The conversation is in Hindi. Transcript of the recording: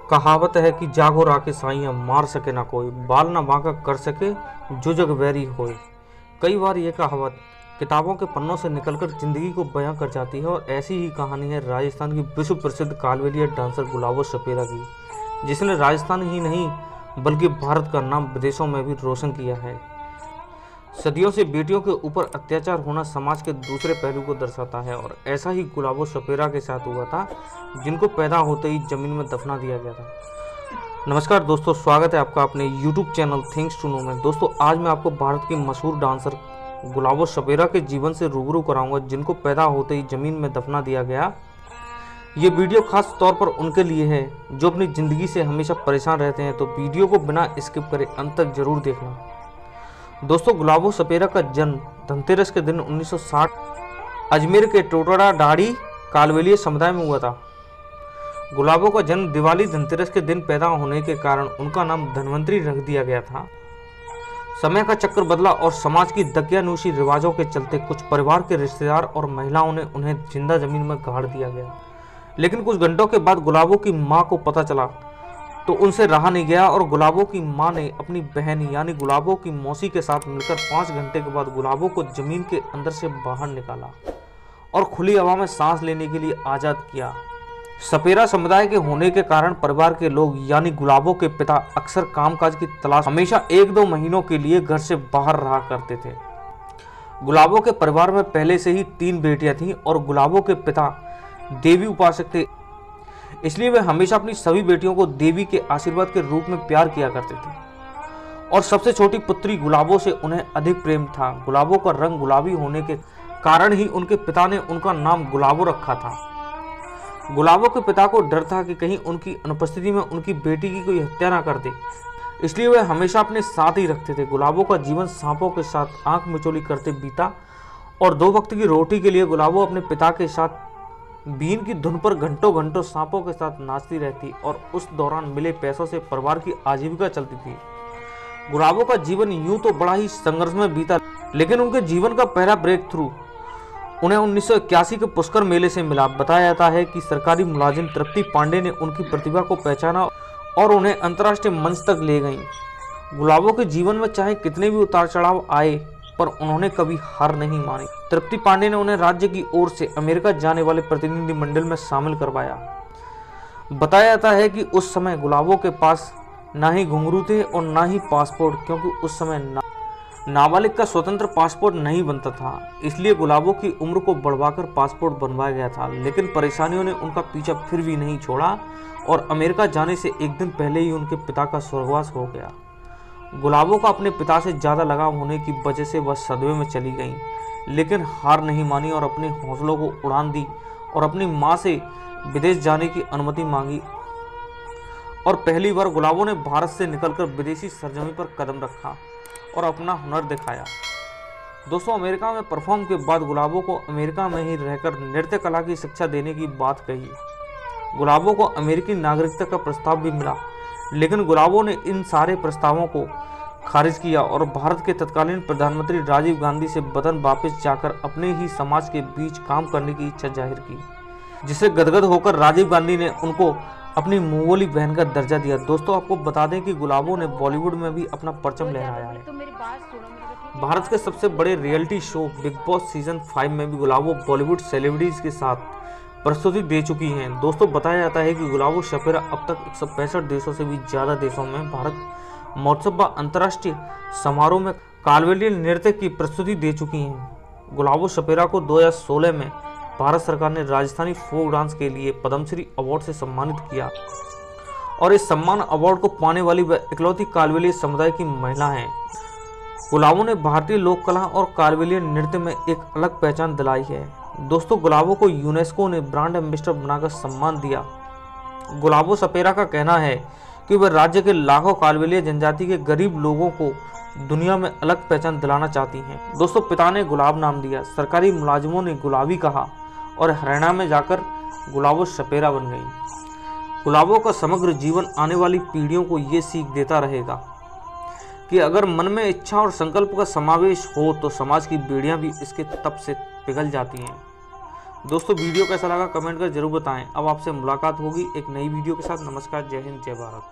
कहावत है कि जागो राखे साइयाँ मार सके ना कोई, बाल ना बांका कर सके जो जग बैरी होए। कई बार ये कहावत किताबों के पन्नों से निकलकर जिंदगी को बयां कर जाती है और ऐसी ही कहानी है राजस्थान की विश्व प्रसिद्ध कालबेलिया डांसर गुलाबो सपेरा की, जिसने राजस्थान ही नहीं बल्कि भारत का नाम विदेशों में भी रोशन किया है। सदियों से बेटियों के ऊपर अत्याचार होना समाज के दूसरे पहलू को दर्शाता है और ऐसा ही गुलाबो सपेरा के साथ हुआ था, जिनको पैदा होते ही जमीन में दफना दिया गया था। नमस्कार दोस्तों, स्वागत है आपका अपने YouTube channel things to know में। दोस्तों, आज मैं आपको भारत की मशहूर डांसर गुलाबो सपेरा के जीवन से रूबरू कराऊंगा, जिनको पैदा होते ही जमीन में दफना दिया गया। ये वीडियो खास तौर पर उनके लिए है जो अपनी ज़िंदगी से हमेशा परेशान रहते हैं, तो वीडियो को बिना स्किप करे अंत तक जरूर देखना। दोस्तों, गुलाबो सपेरा का जन्म धनतेरस के दिन 1960 अजमेर के टोटड़ा डाड़ी कालबेलिया समुदाय में हुआ था। गुलाबो का जन्म दिवाली धनतेरस के दिन पैदा होने के कारण उनका नाम धनवंतरी रख दिया गया था। समय का चक्कर बदला और समाज की दकियानूशी रिवाजों के चलते कुछ परिवार के रिश्तेदार और महिलाओं ने उन्हें जिंदा जमीन में गाड़ दिया गया। लेकिन कुछ घंटों के बाद गुलाबो की मां को पता चला तो उनसे रहा नहीं गया और गुलाबो की मां ने अपनी बहन यानी गुलाबो की मौसी के साथ मिलकर 5 घंटे के बाद गुलाबो को जमीन के अंदर से बाहर निकाला और खुली हवा में सांस लेने के लिए आज़ाद किया। सपेरा समुदाय के होने के कारण परिवार के लोग यानी गुलाबो के पिता अक्सर कामकाज की तलाश हमेशा 1-2 महीनों के लिए घर से बाहर रहा करते थे। गुलाबो के परिवार में पहले से ही 3 बेटियां थीं और गुलाबो के पिता देवी उपासक थे, इसलिए वे हमेशा अपनी सभी बेटियों को देवी के आशीर्वाद के रूप में प्यार किया करते थे और सबसे छोटी पुत्री गुलाबो से उन्हें अधिक प्रेम था। गुलाबो का रंग गुलाबी होने के कारण ही उनके पिता ने उनका नाम गुलाबो रखा था। गुलाबो के पिता को डर था कि कहीं उनकी अनुपस्थिति में उनकी बेटी की कोई हत्या ना कर दे, इसलिए वे हमेशा अपने साथ ही रखते थे। गुलाबो का जीवन सांपों के साथ आंख मिचौली करते बीता और 2 वक्त की रोटी के लिए गुलाबो अपने पिता के साथ बीन की धुन पर घंटों घंटों सांपों के साथ नाचती रहती और उस दौरान मिले पैसों से परिवार की आजीविका चलती थी। गुलाबो का जीवन यूं तो बड़ा ही संघर्ष में बीता, लेकिन उनके जीवन का पहला ब्रेक थ्रू उन्हें 1981 के पुष्कर मेले से मिला। बताया जाता है कि सरकारी मुलाजिम तृप्ति पांडे ने उनकी प्रतिभा को पहचाना और उन्हें अंतर्राष्ट्रीय मंच तक ले गईं। गुलाबो के जीवन में चाहे कितने भी उतार चढ़ाव आए, पर उन्होंने कभी हार नहीं मानी। तृप्ति पांडे ने उन्हें राज्य की ओर से अमेरिका जाने वाले प्रतिनिधि मंडल में शामिल करवाया। बताया जाता है कि उस समय गुलाबो के पास ना ही घुंघरू थे और ना ही पासपोर्ट, क्योंकि उस समय नाबालिग का स्वतंत्र पासपोर्ट नहीं बनता था, इसलिए गुलाबो की उम्र को बढ़वाकर पासपोर्ट बनवाया गया था। लेकिन परेशानियों ने उनका पीछा फिर भी नहीं छोड़ा और अमेरिका जाने से एक दिन पहले ही उनके पिता का स्वर्गवास हो गया। गुलाबो का अपने पिता से ज़्यादा लगाव होने की वजह से वह सदमे में चली गईं, लेकिन हार नहीं मानी और अपने हौसलों को उड़ान दी और अपनी मां से विदेश जाने की अनुमति मांगी। और पहली बार गुलाबो ने भारत से निकलकर विदेशी सरजमी पर कदम रखा और अपना हुनर दिखाया। दोस्तों, अमेरिका में परफॉर्म के बाद गुलाबो को अमेरिका में ही रहकर नृत्य कला की शिक्षा देने की बात कही। गुलाबो को अमेरिकी नागरिकता का प्रस्ताव भी मिला, लेकिन गुलाबो ने इन सारे प्रस्तावों को खारिज किया और भारत के तत्कालीन प्रधानमंत्री राजीव गांधी से वतन वापस जाकर अपने ही समाज के बीच काम करने की इच्छा जाहिर की, जिसे गदगद होकर राजीव गांधी ने उनको अपनी मुंह बोली बहन का दर्जा दिया। दोस्तों, आपको बता दें कि गुलाबो ने बॉलीवुड में भी अपना परचम लहराया है। भारत के सबसे बड़े reality show big boss season 5 में भी गुलाबो बॉलीवुड सेलिब्रिटीज के साथ प्रस्तुति दे चुकी हैं। दोस्तों, बताया जाता है कि गुलाबो सपेरा अब तक 165 देशों से भी ज़्यादा देशों में भारत महोत्सव व अंतर्राष्ट्रीय समारोह में कालबेलिया नृत्य की प्रस्तुति दे चुकी हैं। गुलाबो सपेरा को 2016 में भारत सरकार ने राजस्थानी फोक डांस के लिए पद्मश्री अवार्ड से सम्मानित किया और इस सम्मान अवार्ड को पाने वाली वह इकलौती कालबेलिया समुदाय की महिला हैं। गुलाबो ने भारतीय लोक कला और कालबेलिया नृत्य में एक अलग पहचान दिलाई है। दोस्तों, गुलाबो को यूनेस्को ने ब्रांड एम्बेसडर बनाकर सम्मान दिया। गुलाबो सपेरा का कहना है कि वह राज्य के लाखों कालबेलिया जनजाति के गरीब लोगों को दुनिया में अलग पहचान दिलाना चाहती हैं। दोस्तों, पिता ने गुलाब नाम दिया, सरकारी मुलाजिमों ने गुलाबी कहा और हरियाणा में जाकर गुलाबो सपेरा बन गई। गुलाबो का समग्र जीवन आने वाली पीढ़ियों को ये सीख देता रहेगा कि अगर मन में इच्छा और संकल्प का समावेश हो तो समाज की बेड़ियां भी इसके तप से पिघल जाती हैं। दोस्तों वीडियो कैसा लगा कमेंट कर जरूर बताएं। अब आपसे मुलाकात होगी एक नई वीडियो के साथ। नमस्कार, जय हिंद, जय भारत।